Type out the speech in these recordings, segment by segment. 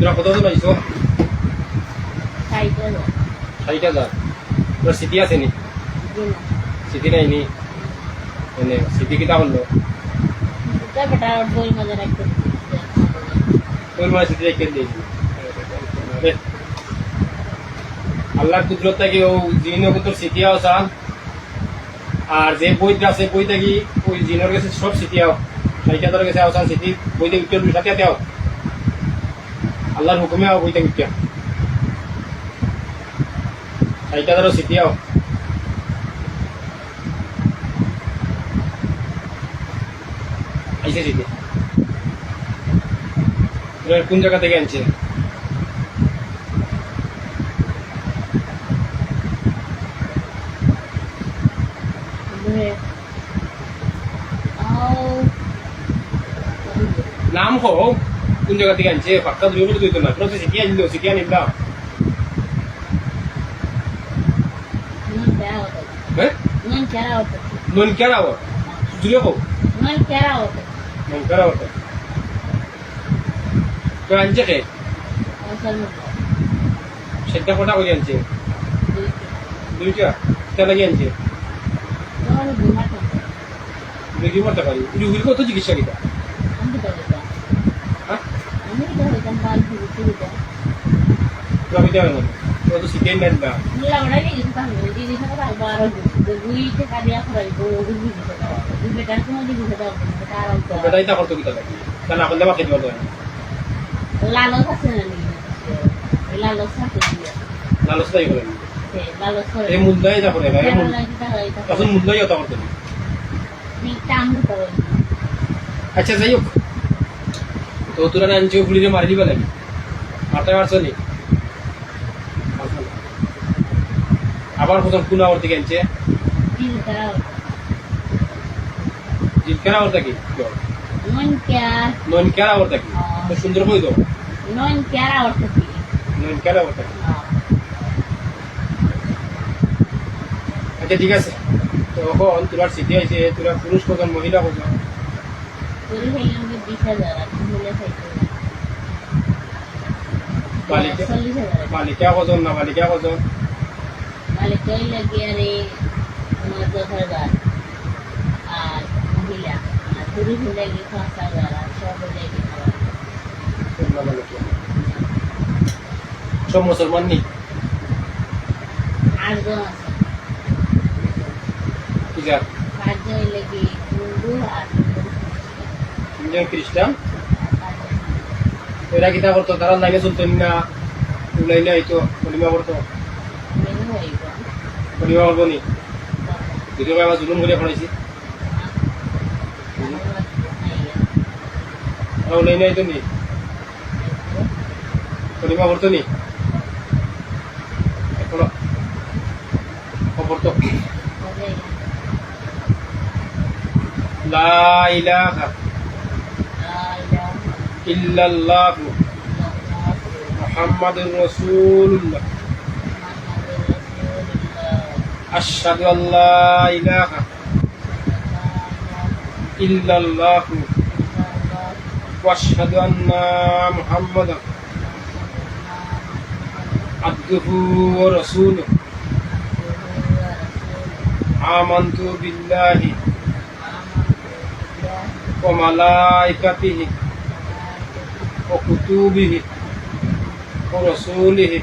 তোরা কতজন আইছো? 60,000 60,000। তোর স্মৃতি আছে নি? দিন স্মৃতি নাই নি? মানে স্মৃতি কিতা করলো? তা বেটা বই মজা রাখতে তোর মানে স্মৃতি রেখে দিয়েছি। আল্লাহর কুদরত থেকে ও জিনও তোর স্মৃতি আসা, আর যে বইটা আছে বই থেকে ওই জিনের কাছে সব স্মৃতি আও। 60,000 কাছে আসান স্মৃতি বইতে উত্তর সাথে আও। আল্লাহর হুকুমে আও বইতে উত্তর 60,000 স্মৃতি আও। আইসে স্মৃতি কোন জায়গা থেকে আনছে? নাম হো কোন জায়গা থেকে আনছে? পাক্কা দুই বলে দুই তো না, তোরা স্মৃতি আনলো, স্মৃতি আনিলাম। হ্যাঁ নন কেরা হো জুড়ে হো নন কেরা হতো তো আনছে কে? সেটা কটা করে আনছে? দুইটা কেটা লাগে আনছে? দুই মারতে পারি রুগীর কত চিকিৎসা কিটা? হ্যাঁ আমি দেওয়া না তোরা তো শিখেই নেন না। বেটাই তা করতো কিতা লাগে তা না করলে বা খেতে পারতো না। লালচ আছে না লালচ লালসটাই করে এই মুদ্রাই যা করে না তখন মুদ্রাই হতা করতে না। আচ্ছা যাই হোক, তো তোরা না আনছে পুলিশে মারি দিবা নাকি? মারতে পারছো নি? আবার প্রথম কোন আবার থেকে আনছে? জিতকার আবার থাকি নন কেয়ার আবার থাকি তো সুন্দর কই তো নন কেয়ার আবার থাকি। আচ্ছা ঠিক আছে, তো এখন তোরা স্মৃতি আইছে, তোরা পুরুষ কজন মহিলা কজন? বালিকা কজন না বালিকা কজন? বালিকাই লাগে আরে 10,000 আর মহিলা আর পুরুষ লাগে 5,000 আর সব লাগে সব মুসলমান নি? 8 জন আছে। ঠিক আছে 5 জন লাগে হিন্দু আর 3 জন খ্রিস্টান। এরা কিতা করতো? তারা লাইনে চলতেন না? লাইনে হইতো কলিমা করতো? কলিমা করবো নি? দুটো আমার জুলুম করে পড়াইছি লাইনে হইতো নি? কলিমা করতো নি? এখনো খবর তো লা ইলাহা ইল্লাল্লাহ মুহাম্মাদুর রাসূলুল্লাহ আশহাদু আল্লা ইলাহা ইল্লাল্লাহ ওয়া আশহাদু আন্না মুহাম্মাদান আবদুহু ওয়া রাসূলুহু আমানতু বিল্লাহি ওয়া মালাইকাতিহি ওয়া কুতুবিহি ওয়া রাসূলিহি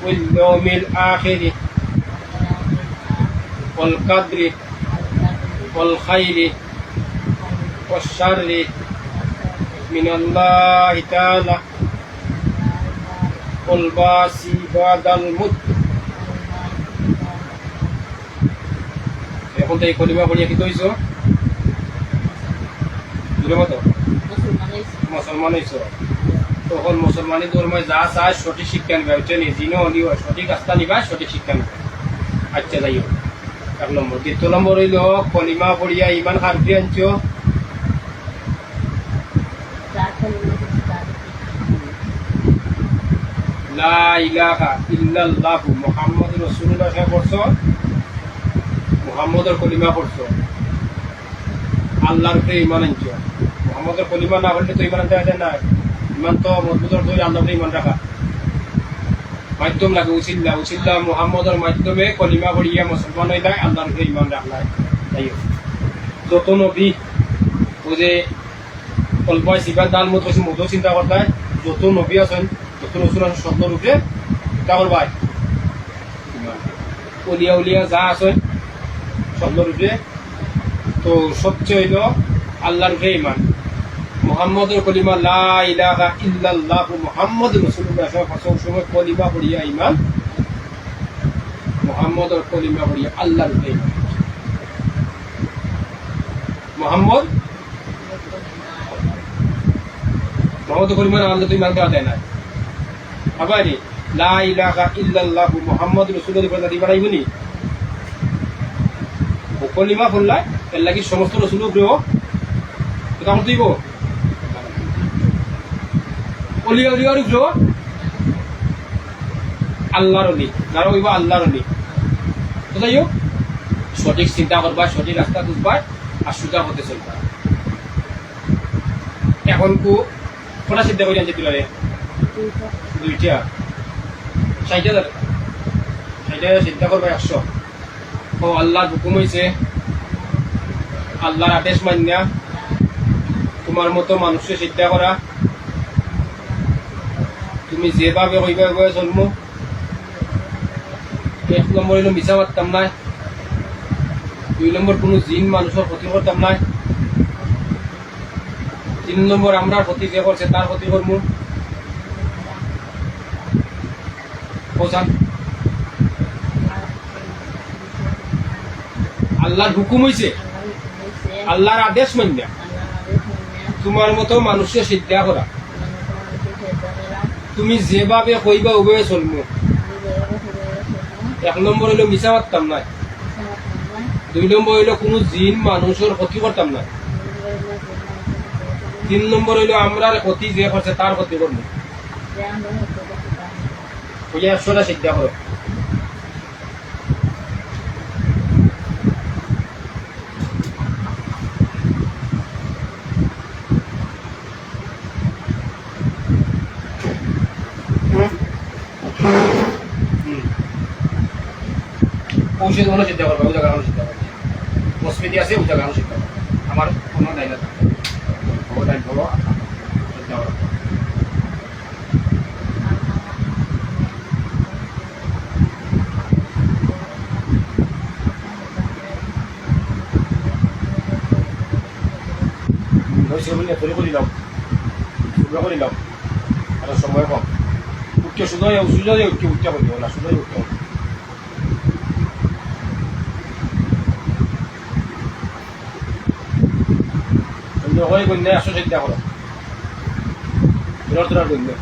ওয়াল ইয়াউমিল আখিরি ওয়াল কদরি ওয়াল খাইরি ওয়াশ শাররি মিনাল্লাহি তাআলা ওয়াল বাসি বাদাল মুত। এখন তো এই কলিমা পড়িয়া কি কইছো? মতো মুসলমান হইছো, তখন মুসলমানি ধর্মে যা চায় সঠিক শিক্ষা নিবা, ওইটা নিয়ে জিনও নিবা, সঠিক রাস্তা নিবা, সঠিক শিক্ষা নিবা। আচ্ছা যাই হোক, 1 নম্বর। 2 নম্বর হইল কলিমা পড়িয়া ইমান খারফি আনছো। লা ইলাহা ইল্লাল্লাহ মুহাম্মাদুর রাসূলুল্লাহ পড়ছো, মুহাম্মদের কলিমা পড়ছো, আল্লাহর উপরে ইমান আনছো। মুহাম্মদের কলিমা না পড়লে তো ইমান আনতে হয় না। ইমান তো মজবুতর ধরে আল্লাহ ইমান রাখা মাধ্যম লাগে উচিল্লা মুহাম্মদের মাধ্যমে কলিমা পড়িয়া মুসলমান হয়ে যায় আল্লাহর উপরে ইমান রাখলায় তাই যত নবী ও যে কল্পায় সিবার দাল মতো মতো চিন্তা করতায় যত নবী আছেন যত রসুল আছেন সব রূপে চিন্তা করবাই উলিয়া উলিয়া যা আছেন সব রূপে তো সবচেয়ে হইল আল্লাহর উপরে ইমান মুহাম্মদের কলিমা লা ইলাহা ইল্লাল্লাহ মুহাম্মদ রাসূলুল্লাহ সময় কলিমা পড়িয়া ইমান মুহাম্মদের কলিমা পড়িয়া আল্লাহর উপরে ইমান মুহাম্মদ কলিমা আল্লাহ তো ইমান করা দেয় না আবার লা ইলাহা ইল্লাল্লাহ মুহাম্মদ রাসূলুল্লাহ পড়া দিবা রাইবনি ও কলিমা পড়লা এর লাগি সমস্ত রাসূল উপরেও এটা মত দিব অলিয়া উলিয়ার উপরেও আল্লাহর অলি যারা হইবা আল্লাহর অলি তো যাই হোক সঠিক চিন্তা করবা সঠিক রাস্তা খুঁজবা আর সোজা হতে চলবা এখন কটা চিন্তা করি আনছে তুলারে দুইটা 60,000 চিন্তা করবা 100 ও আল্লাহর হুকুম হয়েছে আল্লাহর আদেশ মান্যা তোমার মতো মানুষকে চিন্তা করা তুমি যেভাবে হইবা ওইভাবে চলমু 1 নম্বর হইল মিছা মারতাম নাই 2 নম্বর কোনো জিন মানুষের ক্ষতি করতাম নাই 3 নম্বর আমরা ক্ষতি যে করছে তার ক্ষতি করমু পৌঁছান আল্লাহর হুকুম হয়েছে আল্লাহর আদেশ মান্য তোমার মতো মানুষকে সিদ্ধা করা তুমি যেভাবে কইবা ওভাবে চলমু 1 নম্বর হইল মিছা মারতাম নাই 2 নম্বর হইল কোনো জিন মানুষের ক্ষতি করতাম না 3 নম্বর হইল আমরা ক্ষতি যে করছে তার ক্ষতি করবো ওই 100টা সিদ্ধা করো ঔষধ কোনো চিন্তা করবে ওই জায়গা চিন্তা করবে অস্মিতি আছে ওই জায়গা চিন্তা করবে আমার কোনো দায়িত্ব থাকে ও দায়িত্ব চিন্তা করবে ধরে করে দাও শুধু করে দাও আর সময় কম উঠতে শুধু উঠতে করতে না শুধু উঠতে হবে হয় কন্যা 100 চিন্তা করো বিরোধরা কন্যা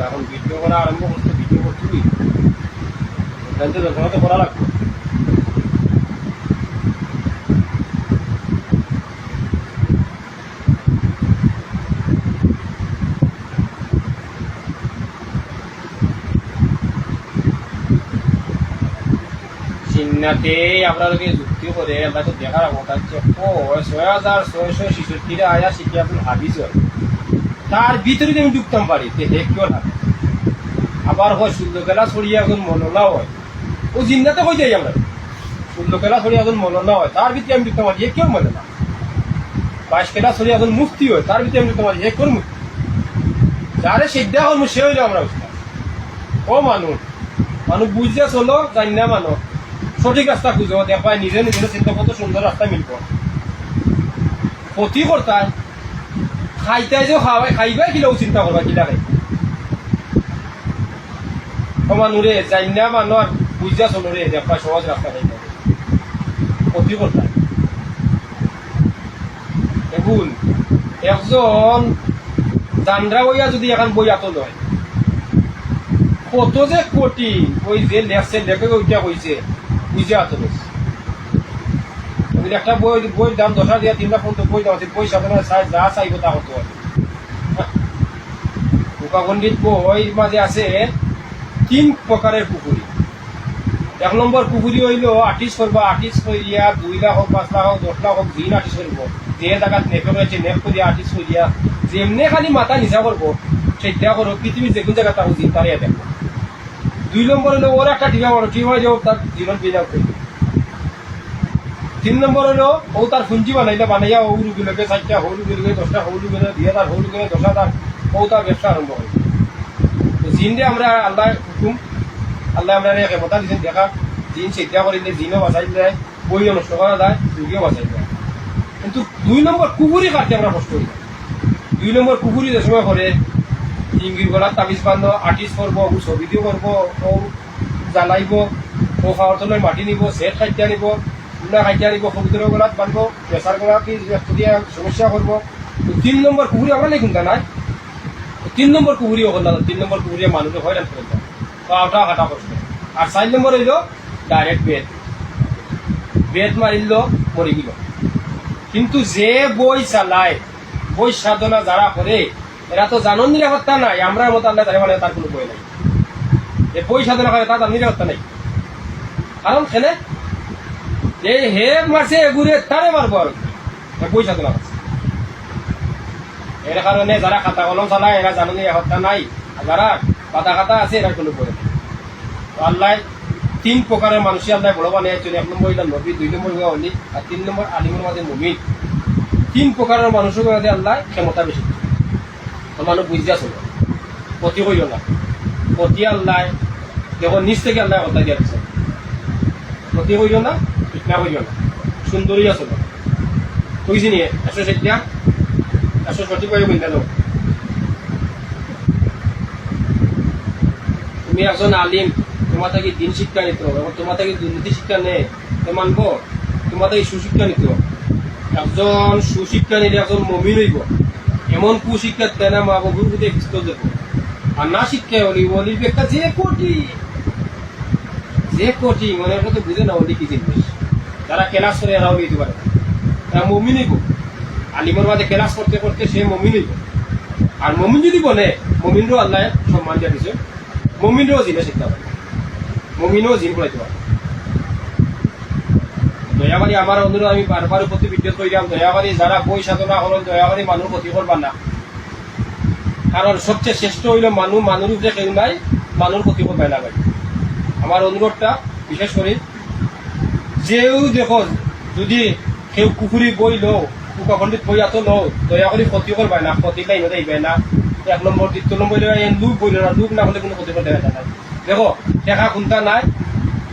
এখন ভিডিও করা আরম্ভ করতে ভিডিও করতে জানতে তো করা লাগবে চিন্নাতে আপনাদেরকে যুক্তি করে আমরা তো দেখার কথা হচ্ছে 6,666 আয়া শিখে আপনি হাবিজ তার ভিতরে আমি ঢুকতাম পারি হে কেউ না আবার হয় সূর্যকেলা ছড়িয়ে এখন মনলা হয় ও জিন্দাতে হয়ে যাই আমরা সূর্যকেলা ছড়িয়ে এখন মনলা হয় তার ভিতরে আমি ঢুকতাম পারি হে কেউ মনে না 22 কেলা ছড়িয়ে এখন মুক্তি হয় তার ভিতরে আমি ঢুকতাম পারি হে কোন মুক্তি যারে সিদ্ধা হল সে হইলে আমরা ও মানুষ বুঝে চলো জানি না মানুষ সঠিক রাস্তা খুঁজো দেখায় নিজে নিজে চিন্তা কত সুন্দর রাস্তা মিলব ক্ষতি করতায় খাইতে যে খাইবাই কিলাও চিন্তা করবা কিলা খাই মানুরে জানি না মানুষ বুঝা চলো রে দেখায় সহজ রাস্তা খাইতে ক্ষতি করতায় এখন একজন জানরা বইয়া যদি এখন বই আত লয় কত যে কঠিন ওই যে লেখছে লেখে ওইটা কইছে বুঝে আত যদি একটা বইয়ের দাম 10,000 দিয়া 3-4 বই দাম আছে, বই সাধারণ যা চাইব তা হতে হবে। মুখাপণ্ডিত বইয়ের মাঝে আছে 3 প্রকারের পুকুরি। 1 নম্বর পুকুরি হইল আর্টিস্ট করবা, আর্টিস্ট করিয়া 2 লাখ হোক, 5 লাখ হোক, 10 লাখ হোক, দিন আর্টিস্ট করবো। যে জায়গাত নেপে রয়েছে নেপ করিয়া আর্টিস্ট করিয়া যেমনি খালি মাথা নিচা করবো সেটা করো, পৃথিবীর যে কোন জায়গা তাকে দিন তারিয়া দেখবো। 2 নম্বর হলো ওর একটা টিভা বড় টিভা যাও তার জীবন বিনিয়োগ করবে। 3 নম্বর হলো ও তার পুঞ্জি বানাইয়া ও রুগীলোকে 4টা হলু গেলে 10টা হলু গেলে 2000 হলু গেলে 10,000 ও তার ব্যবসা আরম্ভ করে। তো জিনরে আমরা আল্লাহ হুকুম, আল্লাহ আমরা ক্ষমতা দিচ্ছেন দেখা, জিন চিন্তা করিলে জিনও বাঁচাই যায়, বইও নষ্ট করা যায়, রুগীও বাঁচাই যায়। কিন্তু 2 নম্বর কুকুরি কাটতে আমরা কষ্ট করি। 2 নম্বর কুকুরি যে সময় করে ইঙ্গির গলার তাবিজ বান্ধব, আর্টিস্ট করবো, ও ছবি দিও করবো, ও জ্বালাইব, ও খাওয়ার তলায় মাটি নিব, সেট খাইতে আনিব, উল্লা খাইতে আনিব, কবুতরের গলাত বানবো, প্রেসার গলা কি দিয়ে সমস্যা করবো। 3 নম্বর কুকুরি আমরা লিখুন তা নাই। 3 নম্বর কুকুরিও করলাম, 3 নম্বর কুকুরিয়া মানুষের হয়রান করে দেয়, পাওটা হাঁটা কষ্ট। আর 4 নম্বর হইল ডাইরেক্ট বেদ মারিল মরে গেল। কিন্তু যে বই চালায়, বই সাধনা যারা করে এরা তো জানন নিরাপত্তা নাই, আমরা মতো আল্লাহ তারা মানে তার কোনো বই নাই। যে বই সাধনা করে তার নিরাপত্তা নাই, কারণ খেলে যে হে মারছে এগুরে তারে মারবো আর বই সাধনা করছে। এর কারণে যারা খাতা কলম চালায় এরা জানন নিরাপত্তা নাই, আর যারা পাতা খাতা আছে এরা কোনো বই নাই। তো আল্লাহ 3 প্রকারের মানুষই আল্লাহ বড় বানিয়েছেন। 1 নম্বর হইল নবী, 2 নম্বর হইল অলি, আর 3 নম্বর আলিমের মাঝে মুমিন। 3 প্রকারের মানুষের মাঝে আল্লাহ ক্ষমতা বেশি। মানুষ বুঝিয়া চলো, ক্ষতি করিও না। ক্ষতি আল্লাহ দেখো নিজ থেকে আল্লাহ কথা দিয়া দিচ্ছে, ক্ষতি করিও না, ফিটনা করিও না, সুন্দরী চলো। বুঝছি নিয়ে 160 160 করে বলতে দাও। তুমি একজন আলিম, তোমার থেকে দিন শিক্ষা নিতে হবে, তোমার থেকে দুর্নীতি শিক্ষা নেই তো মানবো, তোমার থেকে সুশিক্ষা নিতে হবে। একজন সুশিক্ষা নিলে একজন মমিন হইব, এমন কুশিক্ষা দেয় না মা বাবুর প্রতি খ্রিস্ট দেব। আর না শিক্ষা হলি অলির একটা যে কোটি মনের মতো বুঝে না অলি কি জিনিস। যারা ক্লাস করে এরাও নিতে পারে, তারা মমিন হইব। আলিমের মাঝে ক্লাস করতে করতে সে মমিন হইব। আর মমিন যদি বলে, মমিনরও আল্লাহ সম্মান দিয়া দিছে, মমিনরও জিনে শিখতে পারে, মমিনও জিন পড়াইতে পারে। দয়াবারি আমার অনুরোধ, আমি বারবার প্রতি ভিডিও করিলাম, দয়াবারি যারা বই সাধনা করেন দয়াবারি মানুষ ক্ষতি করবার না। কারণ সবচেয়ে শ্রেষ্ঠ হইল মানুষ উপরে কেউ নাই, মানুষ ক্ষতি করবার না। আমার অনুরোধটা বিশেষ করে যেও দেখো যদি কেউ কুকুরি বই লো, মুখাপণ্ডিত বই এত লো, দয়া করে ক্ষতি করবার না, ক্ষতি লাইনে যাইবে না। 1 নম্বর 2 নম্বর লুক বই না, লুক না হলে কোনো ক্ষতি করতে দেখা যায়। দেখো টেকা খুনতা নাই,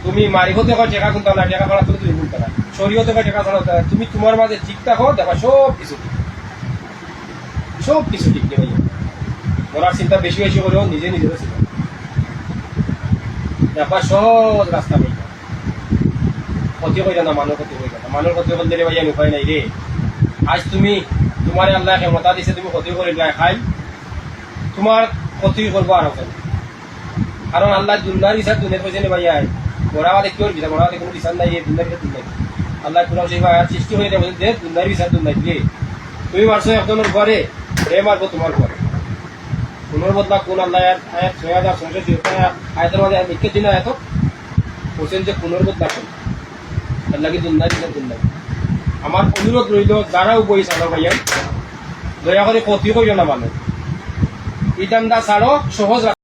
তুমি মারিব দেখো টেকা খুনতা নাই, টেকা করা তুমি খুনতা নাই, শরীয়তে টেকা ছাড়া তুমি তোমার মাঝে ঠিক থাকো, দেখো সব কিছু ঠিক নেই। মরার চিন্তা বেশি বেশি করেও নিজে নিজেরও চিন্তা দেখবা সহজ রাস্তা নেই। ক্ষতি করে না, মানুষ ক্ষতি করে না, মানুষ ক্ষতি করলে রে ভাইয়া উপায় নাই রে। আজ তুমি তোমার আল্লাহ ক্ষমতা দিছে, তুমি ক্ষতি করে খাই, তোমার ক্ষতি করবো আরো। কারণ আল্লাহ দুনিয়ার বিচার দুনিয়ার পয়সা নেই ভাইয়া, বড়াওয়া দেখতে পারবি না, বড়াওয়া কোনো বিচার নাই, দুনিয়ার বিচার দুনিয়া। আল্লাহ কোরআন সেই সৃষ্টি হয়ে যাবে যে দুনিয়ার বিচার দুনিয়া দিলে তুমি মারছো একজনের ঘরে, হে মারবো তোমার ঘরে। কোনোর বদলা কোন আল্লাহ আয়াত 6666 আয়াতের মাঝে লিখে দিন আয়াত বলছেন যে কোনোর বদলা কোন আল্লাহ কি দুনিয়ার বিচার দুনিয়া। আমার অনুরোধ রইল যারাও বই চালো ভাইয়া দয়া করে ক্ষতি করিও না, মানুষ ইটান্দা ছাড়ো, সহজ